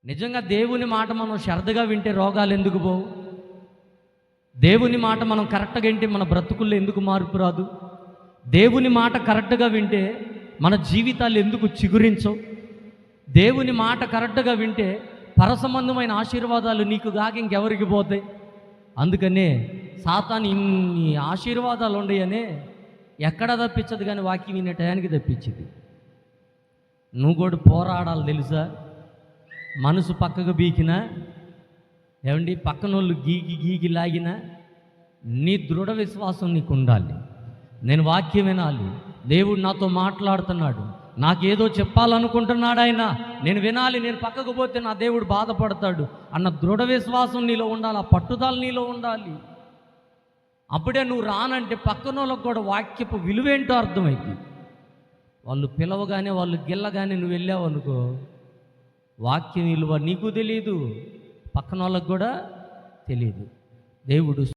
నిజంగా దేవుని మాట మనం శ్రద్ధగా వింటే రోగాలు ఎందుకు పోవు? దేవుని మాట మనం కరెక్ట్గా వింటే మన బ్రతుకుల్లో ఎందుకు మార్పు రాదు? దేవుని మాట కరెక్ట్గా వింటే మన జీవితాలు ఎందుకు చిగురించవు? దేవుని మాట కరెక్ట్గా వింటే పరసంబంధమైన ఆశీర్వాదాలు నీకు కాక ఇంకెవరికి పోతాయి? అందుకనే సాతాను ఇన్ని ఆశీర్వాదాలు ఉండయనే ఎక్కడ తప్పించదు, కానీ వాక్యం వినే టయానికి తప్పించింది. నువ్వు కూడా పోరాడాలి తెలుసా? మనసు పక్కకు బీకినా, ఏమండి పక్కనోళ్ళు గీకి గీకి లాగినా నీ దృఢ విశ్వాసం నీకు ఉండాలి. నేను వాక్యం వినాలి, దేవుడు నాతో మాట్లాడుతున్నాడు, నాకేదో చెప్పాలనుకుంటున్నాడు ఆయన, నేను వినాలి, నేను పక్కకు పోతే నా దేవుడు బాధపడతాడు అన్న దృఢ విశ్వాసం నీలో ఉండాలి, ఆ పట్టుదల నీలో ఉండాలి. అప్పుడే నువ్వు రానంటే పక్కనోళ్ళకు కూడా వాక్యపు విలువేంటో అర్థమైంది. వాళ్ళు పిలవగానే వాళ్ళు గిల్లగానే నువ్వు వెళ్ళావు అనుకో, వాక్యం విలువ నీకు తెలియదు, పక్కన వాళ్ళకు కూడా తెలియదు. దేవుడు